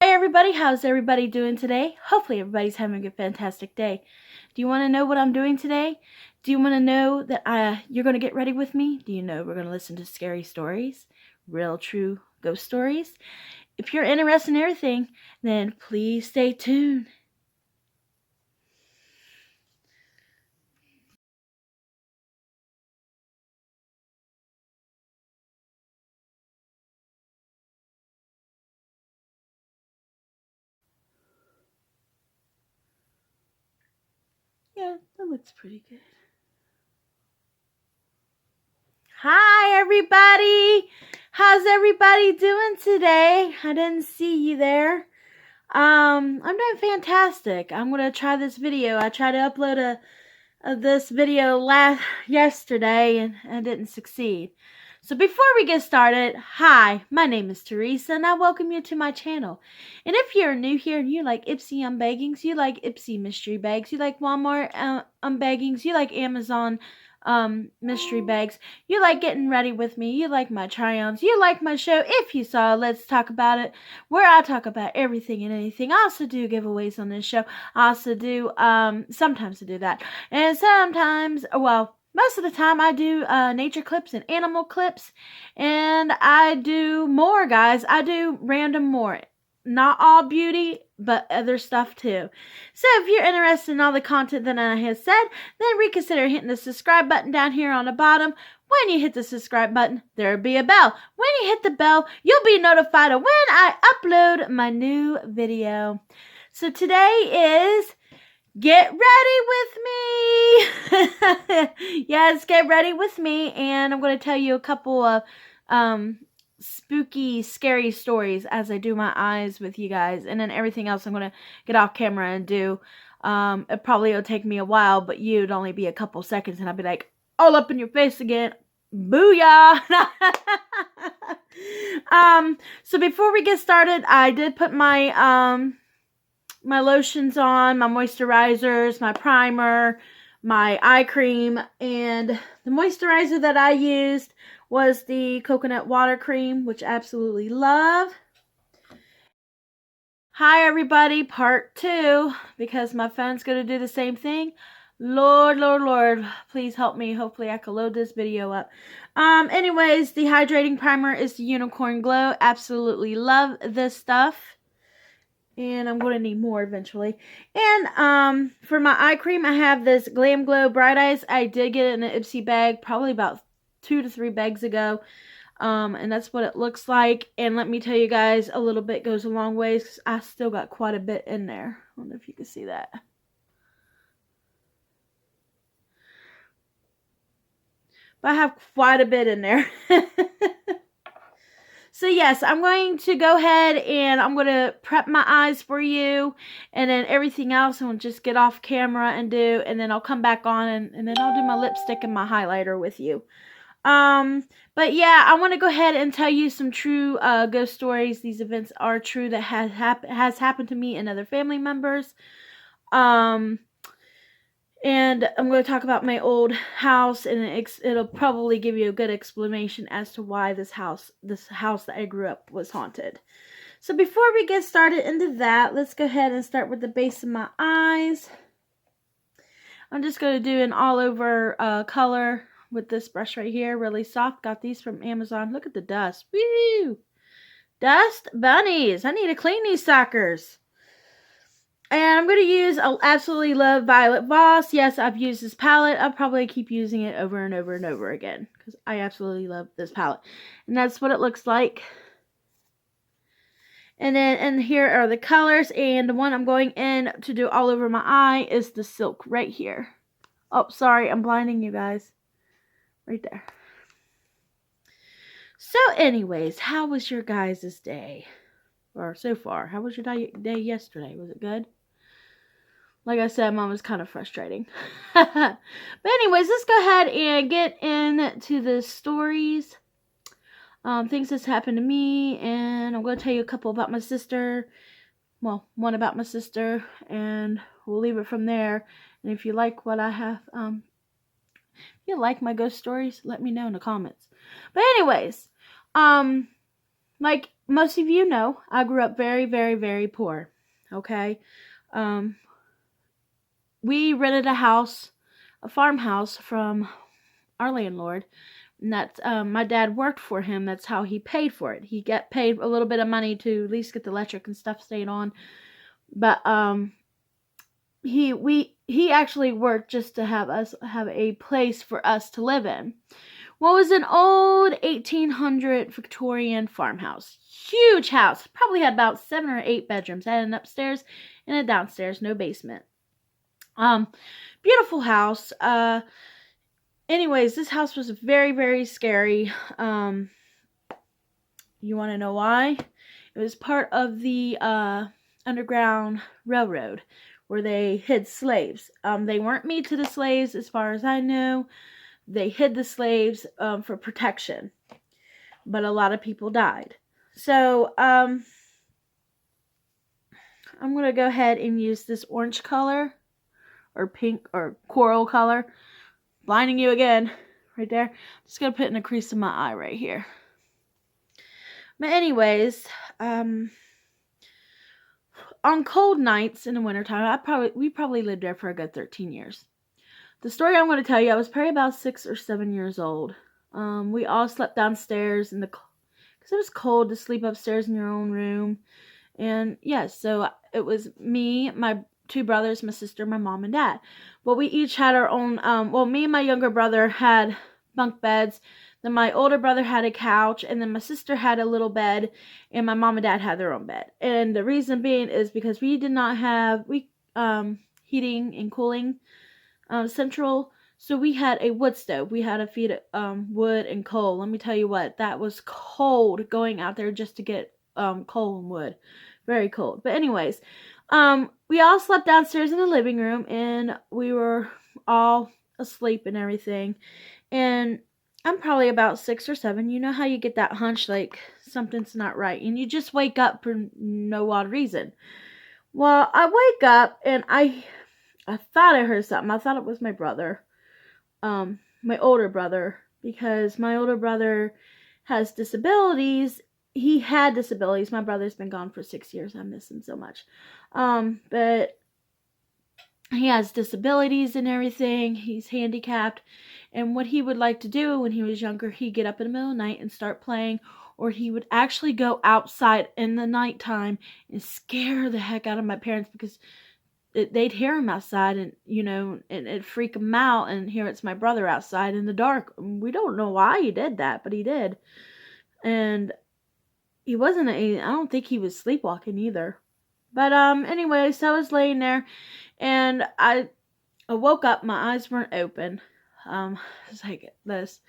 Hey everybody, how's everybody doing today? Hopefully everybody's having a fantastic day. Do you want to know what I'm doing today? Do you want to know that you're going to get ready with me? Do you know we're going to listen to scary stories? Real, true ghost stories? If you're interested in everything, then please stay tuned. Yeah, that looks pretty good. Hi everybody! How's everybody doing today? I didn't see you there. I'm doing fantastic. I'm gonna try this video. I tried to upload this video yesterday and I didn't succeed. So before we get started, hi, my name is Teresa and I welcome you to my channel. And if you're new here and you like Ipsy unbaggings, you like Ipsy mystery bags, you like Walmart unbaggings, you like Amazon mystery bags, you like getting ready with me, you like my try-ons, you like my show, if you saw Let's Talk About It, where I talk about everything and anything. I also do giveaways on this show. I also do sometimes I do that, and sometimes, well, most of the time I do nature clips and animal clips, and I do more, guys. I do random more. Not all beauty, but other stuff too. So if you're interested in all the content that I have said, then reconsider hitting the subscribe button down here on the bottom. When you hit the subscribe button, there'll be a bell. When you hit the bell, you'll be notified of when I upload my new video. So today is Get ready with me! Yes, get ready with me, and I'm going to tell you a couple of spooky, scary stories as I do my eyes with you guys, and then everything else I'm going to get off camera and do. It probably will take me a while, but you'd only be a couple seconds, and I'd be like, all up in your face again. Booyah! So before we get started, I did put my my lotions on, my moisturizers, my primer, my eye cream, and the moisturizer that I used was the coconut water cream, which I absolutely love. Hi everybody, part 2, because my phone's going to do the same thing. Lord, Lord, Lord, please help me. Hopefully I can load this video up. Anyways, the hydrating primer is the Unicorn Glow. Absolutely love this stuff. And I'm going to need more eventually. And for my eye cream, I have this Glam Glow Bright Eyes. I did get it in an Ipsy bag probably about 2 to 3 bags ago. And that's what it looks like. And let me tell you guys, a little bit goes a long ways, 'cause I still got quite a bit in there. I don't know if you can see that. But I have quite a bit in there. So yes, I'm going to go ahead and I'm going to prep my eyes for you, and then everything else I'll just get off camera and do, and then I'll come back on and then I'll do my lipstick and my highlighter with you. But yeah, I want to go ahead and tell you some true ghost stories. These events are true, that has happened to me and other family members. And I'm going to talk about my old house, and it'll probably give you a good explanation as to why this house that I grew up was haunted. So before we get started into that, let's go ahead and start with the base of my eyes. I'm just going to do an all over color with this brush right here, really soft. Got these from Amazon. Look at the dust. Woo! Dust bunnies. I need to clean these suckers. And I'm going to use, I absolutely love Violet Voss. Yes, I've used this palette. I'll probably keep using it over and over and over again, because I absolutely love this palette. And that's what it looks like. And then, and here are the colors. And the one I'm going in to do all over my eye is the silk right here. Oh, sorry, I'm blinding you guys. Right there. So anyways, how was your guys' day? Or so far, how was your day yesterday? Was it good? Like I said, Mom was kind of frustrating. But anyways, let's go ahead and get into the stories. Things that's happened to me. And I'm going to tell you a couple about my sister. Well, one about my sister. And we'll leave it from there. And if you like what I have, if you like my ghost stories, let me know in the comments. But anyways, like most of you know, I grew up very, very, very poor. Okay. We rented a farmhouse from our landlord. And that's my dad worked for him. That's how he paid for it. He get paid a little bit of money to at least get the electric and stuff stayed on. But he actually worked just to have us have a place for us to live in. What was an old 1800 Victorian farmhouse. Huge house. Probably had about 7 or 8 bedrooms. Had an upstairs and a downstairs, no basement. Beautiful house. Anyways, this house was very, very scary. You want to know why? It was part of the Underground Railroad where they hid slaves. They weren't meat to the slaves as far as I know. They hid the slaves for protection. But a lot of people died. So, I'm going to go ahead and use this orange color or pink or coral color. Blinding you again right there. Just going to put in a crease in my eye right here. But anyways, on cold nights in the wintertime, we probably lived there for a good 13 years. The story I'm going to tell you, I was probably about 6 or 7 years old. We all slept downstairs because it was cold to sleep upstairs in your own room. And yes, so it was me, my 2 brothers, my sister, my mom, and dad. Well, we each had our own, me and my younger brother had bunk beds. Then my older brother had a couch, and then my sister had a little bed, and my mom and dad had their own bed. And the reason being is because we did not have heating and cooling central, so we had a wood stove. We had to feed wood and coal. Let me tell you what, that was cold going out there just to get coal and wood. Very cold. But anyways, we all slept downstairs in the living room, and we were all asleep and everything. And I'm probably about 6 or 7. You know how you get that hunch like something's not right, and you just wake up for no odd reason. Well, I wake up, and I thought I heard something. I thought it was my brother, my older brother, because my older brother has disabilities. He had disabilities. My brother's been gone for 6 years. I miss him so much. But he has disabilities and everything. He's handicapped. And what he would like to do when he was younger, he'd get up in the middle of the night and start playing, or he would actually go outside in the nighttime and scare the heck out of my parents because they'd hear him outside, and and it'd freak him out, and here it's my brother outside in the dark. We don't know why he did that, but he did. And he wasn't I don't think he was sleepwalking either. But anyway, so I was laying there, and I woke up. My eyes weren't open. I was like this,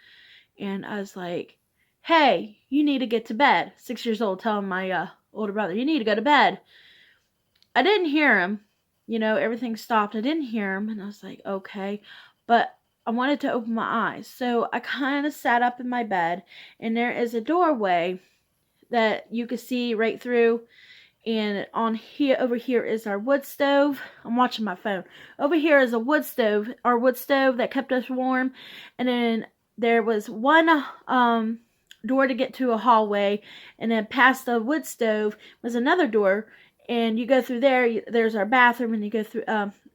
and I was like, "Hey, you need to get to bed." 6 years old, telling my older brother, "You need to go to bed." I didn't hear him. Everything stopped. I didn't hear him, and I was like, "Okay," but I wanted to open my eyes, so I kind of sat up in my bed, and there is a doorway that you could see right through. And over here is our wood stove. I'm watching my phone. Over here is a wood stove, our wood stove that kept us warm. And then there was one door to get to a hallway, and then past the wood stove was another door. And you go through there. There's our bathroom, and you go through.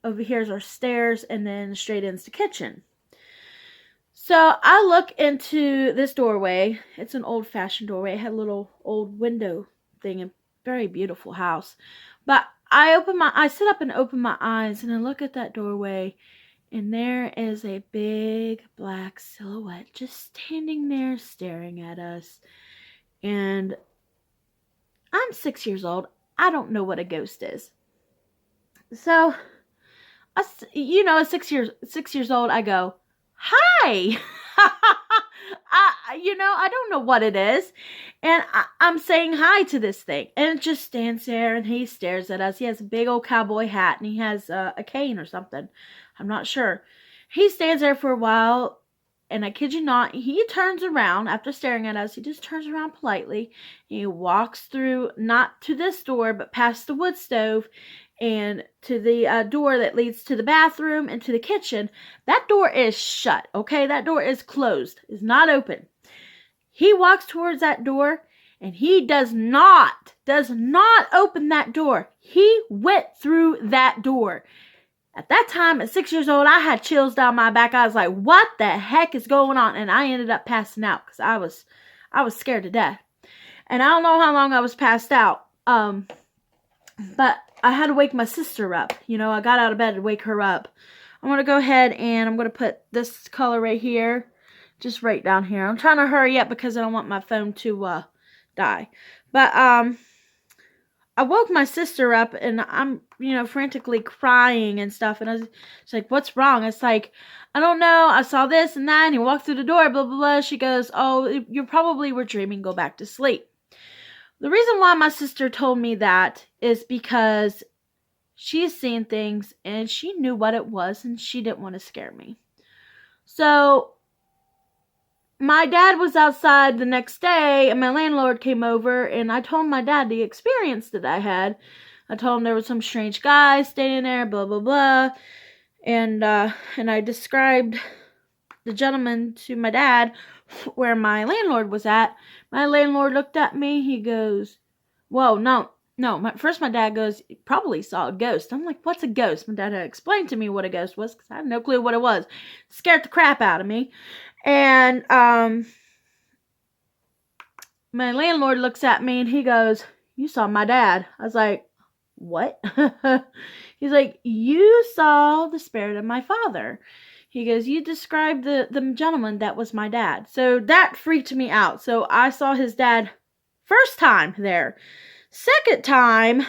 Over here is our stairs, and then straight into the kitchen. So I look into this doorway. It's an old-fashioned doorway. It had a little old window thing, and very beautiful house. But I sit up and open my eyes, and I look at that doorway, and there is a big black silhouette just standing there staring at us. And I'm 6 years old. I don't know what a ghost is. So, at 6 years old, I go, "Hi." I don't know what it is. And I'm saying hi to this thing. And it just stands there, and he stares at us. He has a big old cowboy hat, and he has a cane or something. I'm not sure. He stands there for a while, and I kid you not, he turns around after staring at us. He just turns around politely. He walks through, not to this door, but past the wood stove, and to the door that leads to the bathroom and to the kitchen. That door is shut, okay? That door is closed. It's not open. He walks towards that door, And he does not open that door. He went through that door. At that time, at 6 years old, I had chills down my back. I was like, what the heck is going on? And I ended up passing out because I was scared to death. And I don't know how long I was passed out. But I had to wake my sister up. You know, I got out of bed to wake her up. I'm going to go ahead and I'm going to put this color right here. Just right down here. I'm trying to hurry up because I don't want my phone to die. But I woke my sister up and I'm, you know, frantically crying and stuff. And I was like, what's wrong? It's like, I don't know. I saw this and that. And he walked through the door, blah, blah, blah. She goes, oh, you probably were dreaming. Go back to sleep. The reason why my sister told me that is because she's seen things and she knew what it was and she didn't want to scare me. So my dad was outside the next day and my landlord came over and I told my dad the experience that I had. I told him there was some strange guy standing there, blah, blah, blah. And I described the gentleman to my dad where my landlord was at. My landlord looked at me. He goes, whoa, no. First my dad goes, he probably saw a ghost. I'm like, what's a ghost? My dad had explained to me what a ghost was because I had no clue what it was. Scared the crap out of me. And my landlord looks at me and he goes, you saw my dad. I was like, what? He's like, you saw the spirit of my father. He goes, you described the gentleman that was my dad. So that freaked me out. So I saw his dad first time there. Second time,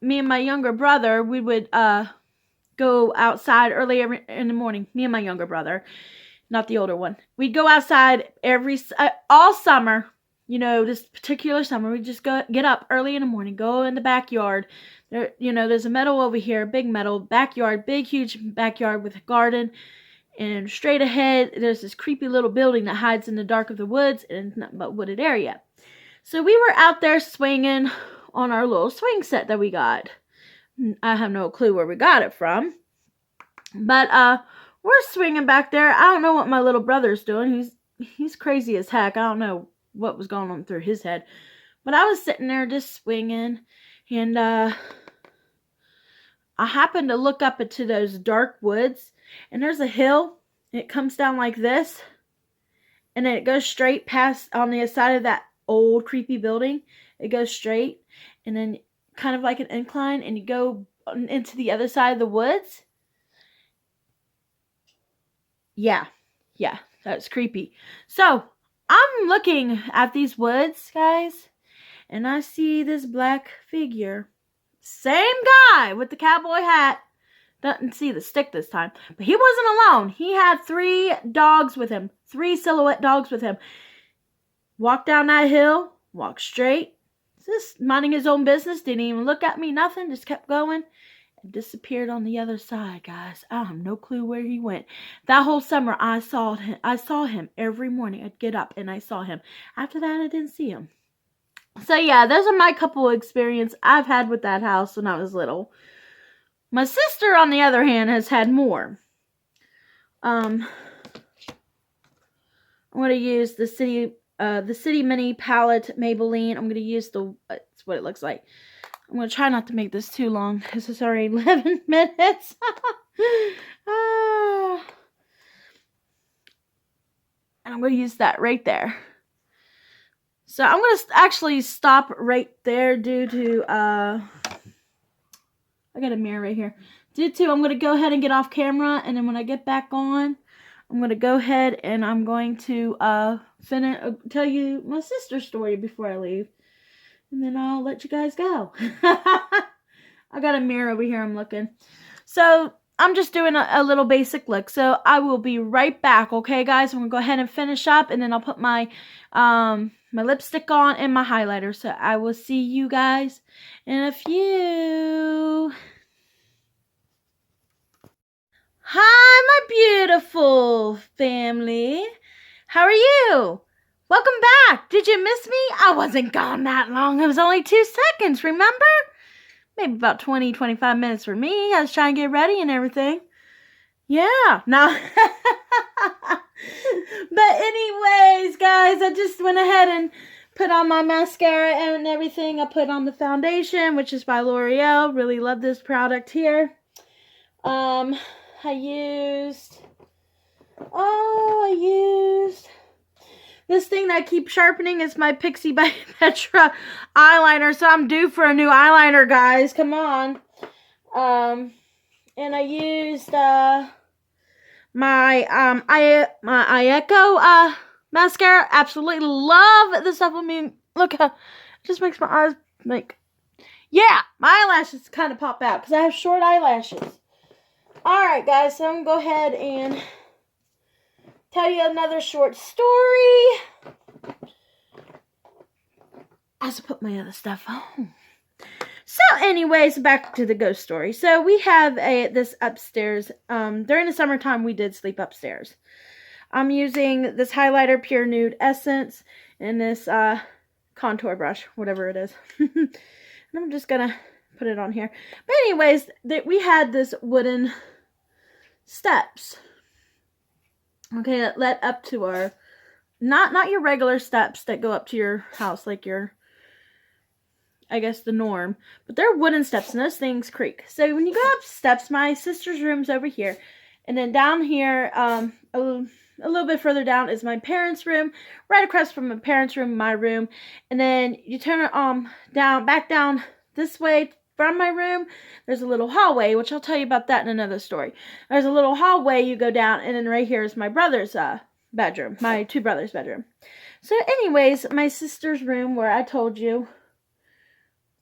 me and my younger brother, we would go outside early in the morning. Me and my younger brother, not the older one. We'd go outside all summer. You know, this particular summer, we just get up early in the morning, go in the backyard. There, you know, there's a meadow over here, big meadow, backyard, big, huge backyard with a garden. And straight ahead, there's this creepy little building that hides in the dark of the woods and nothing but wooded area. So we were out there swinging on our little swing set that we got. I have no clue where we got it from. But we're swinging back there. I don't know what my little brother's doing. He's crazy as heck. I don't know what was going on through his head. But I was sitting there just swinging. And I happened to look up into those dark woods. And there's a hill. And it comes down like this. And then it goes straight past on the side of that old creepy building. It goes straight. And then kind of like an incline. And you go into the other side of the woods. Yeah, that's creepy. So I'm looking at these woods, guys, and I see this black figure. Same guy with the cowboy hat. Doesn't see the stick this time. But he wasn't alone. He had 3 dogs with him. 3 silhouette dogs with him. Walked down that hill. Walked straight. Just minding his own business. Didn't even look at me. Nothing. Just kept going. And disappeared on the other side, guys. I have no clue where he went. That whole summer, I saw him every morning. I'd get up and I saw him. After that, I didn't see him. So yeah, those are my couple of experiences I've had with that house when I was little. My sister, on the other hand, has had more. I'm going to use the City Mini Palette Maybelline. I'm going to use that's what it looks like. I'm going to try not to make this too long because it's already 11 minutes. And I'm going to use that right there. So I'm going to actually stop right there due to, I got a mirror right here. I'm going to go ahead and get off camera. And then when I get back on, I'm going to go ahead and I'm going to tell you my sister's story before I leave. And then I'll let you guys go. I got a mirror over here I'm looking. So I'm just doing a little basic look. So I will be right back. Okay, guys? I'm going to go ahead and finish up. And then I'll put my my lipstick on and my highlighter. So I will see you guys in a few. Hi, my beautiful family. How are you? Welcome back. Did you miss me? I wasn't gone that long. It was only 2 seconds, remember? Maybe about 20, 25 minutes for me. I was trying to get ready and everything. Yeah. Now, But anyways, guys, I just went ahead and put on my mascara and everything. I put on the foundation, which is by L'Oreal. Really love this product here. I used this thing that I keep sharpening. Is my Pixie by Petra eyeliner. So I'm due for a new eyeliner, guys. Come on. And I used my Ieko mascara. Absolutely love the supplement. Look how it just makes my eyes like, yeah, my eyelashes kind of pop out because I have short eyelashes. Alright, guys, so I'm going to go ahead and tell you another short story as I put my other stuff on. So, anyways, back to the ghost story. So, we have this upstairs. During the summertime, we did sleep upstairs. I'm using this highlighter, Pure Nude Essence, and this contour brush, whatever it is. And I'm just going to put it on here. But anyways, we had this wooden steps. Okay, that led up to our, not your regular steps that go up to your house, like your, I guess, the norm. But they're wooden steps, and those things creak. So when you go up steps, my sister's room's over here. And then down here, a little bit further down is my parents' room. Right across from my parents' room, my room. And then you turn it back down this way from my room. There's a little hallway, which I'll tell you about that in another story. There's a little hallway you go down, and then right here is my brother's bedroom. My two brothers' bedroom. So anyways, my sister's room, where I told you,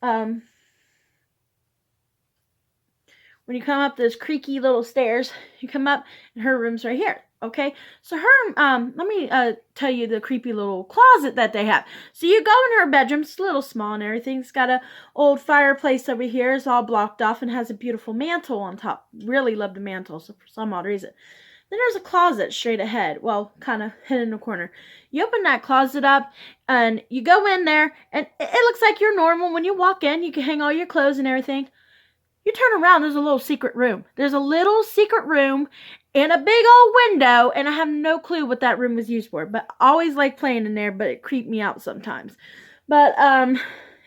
when you come up those creaky little stairs, you come up, and her room's right here. Okay, so let me tell you the creepy little closet that they have. So you go in her bedroom. It's a little small and everything. It's got a old fireplace over here. It's all blocked off and has a beautiful mantle on top. Really love the mantle, so for some odd reason. Then there's a closet straight ahead. Well, kind of hidden in the corner. You open that closet up and you go in there, and it looks like you're normal. When you walk in, you can hang all your clothes and everything. You turn around, there's a little secret room. There's a little secret room and a big old window, and I have no clue what that room was used for. But I always like playing in there, but it creeped me out sometimes. But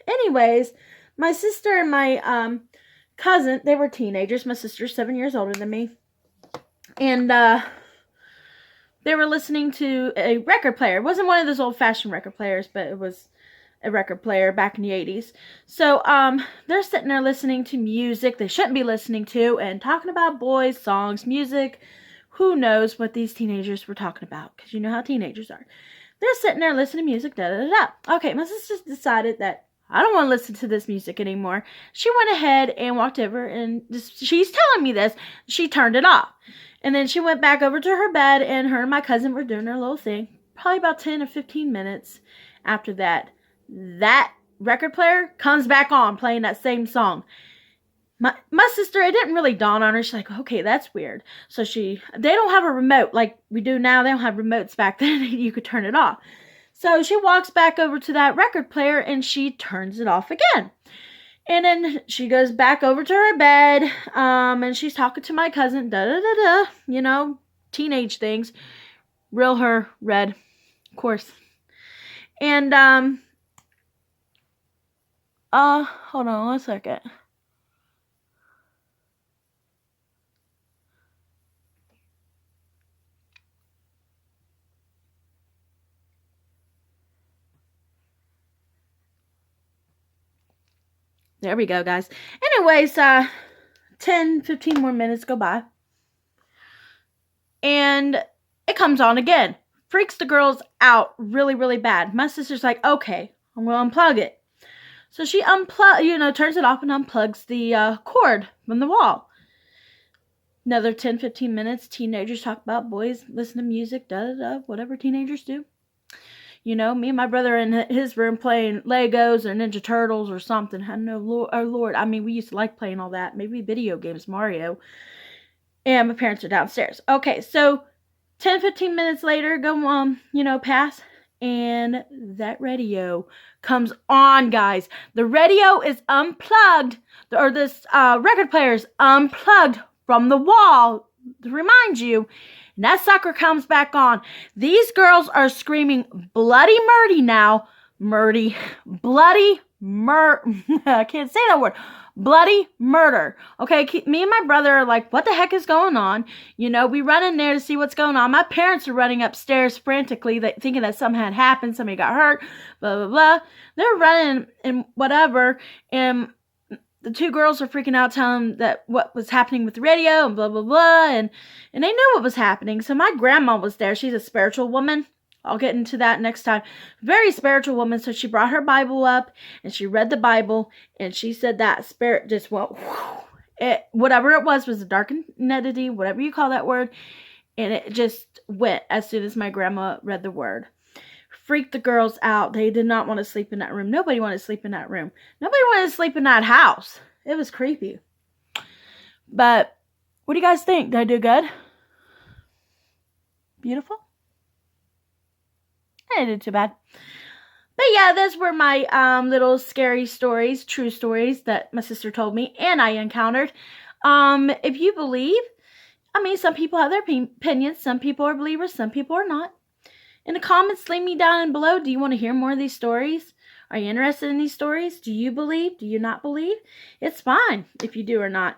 anyways, my sister and my cousin, they were teenagers. My sister's 7 years older than me. And they were listening to a record player. It wasn't one of those old-fashioned record players, but it was a record player back in the 80s. So, they're sitting there listening to music they shouldn't be listening to and talking about boys, songs, music. Who knows what these teenagers were talking about, because you know how teenagers are. They're sitting there listening to music, da-da-da-da. Okay, my sister decided that I don't want to listen to this music anymore. She went ahead and walked over, and she's telling me this. She turned it off. And then she went back over to her bed, and her and my cousin were doing their little thing. Probably about 10 or 15 minutes after that, that record player comes back on playing that same song. My sister, it didn't really dawn on her. She's like, okay, that's weird. So they don't have a remote like we do now. They don't have remotes back then. You could turn it off. So she walks back over to that record player and she turns it off again. And then she goes back over to her bed, and she's talking to my cousin, da-da-da-da, you know, teenage things. Real her, red, of course. And, hold on 1 second. There we go, guys. Anyways, 10, 15 more minutes go by. And it comes on again. Freaks the girls out really, really bad. My sister's like, okay, I'm going to unplug it. So she turns it off and unplugs the cord from the wall. Another 10, 15 minutes. Teenagers talk about boys, listen to music, da-da-da, whatever teenagers do. You know, me and my brother in his room playing Legos or Ninja Turtles or something. I know, oh Lord, I mean, we used to like playing all that. Maybe video games, Mario. And my parents are downstairs. Okay, so 10, 15 minutes later, pass. And that radio comes on, guys. The radio is unplugged. Or this record player is unplugged from the wall. To remind you, and that sucker comes back on. These girls are screaming bloody murdy now. Murdy. Bloody I can't say that word. Bloody murder. Okay, me and my brother are like, what the heck is going on? You know, we run in there to see what's going on. My parents are running upstairs frantically, thinking that something had happened, somebody got hurt, blah, blah, blah. They're running and whatever, and the two girls are freaking out, telling that what was happening with the radio and blah, blah, blah, and they knew what was happening. So my grandma was there. She's a spiritual woman. I'll get into that next time. Very spiritual woman. So she brought her Bible up and she read the Bible and she said that spirit just went, whatever it was a dark entity, whatever you call that word. And it just went as soon as my grandma read the word. Freaked the girls out. They did not want to sleep in that room. Nobody wanted to sleep in that room. Nobody wanted to sleep in that house. It was creepy. But what do you guys think? Did I do good? Beautiful? I didn't do too bad. But yeah, those were my little scary stories, true stories that my sister told me and I encountered. If you believe, I mean, some people have their opinions. Some people are believers. Some people are not. In the comments, leave me down below. Do you want to hear more of these stories? Are you interested in these stories? Do you believe? Do you not believe? It's fine if you do or not.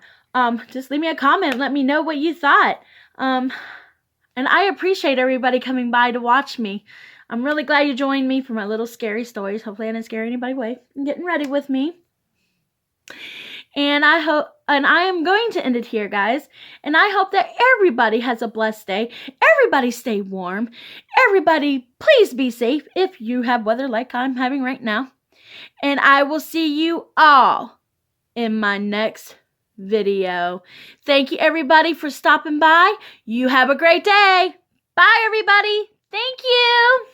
Just leave me a comment and let me know what you thought. And I appreciate everybody coming by to watch me. I'm really glad you joined me for my little scary stories. Hopefully I didn't scare anybody away. I'm getting ready with me. And I am going to end it here, guys. And I hope that everybody has a blessed day. Everybody stay warm. Everybody, please be safe if you have weather like I'm having right now. And I will see you all in my next video. Thank you, everybody, for stopping by. You have a great day. Bye, everybody. Thank you.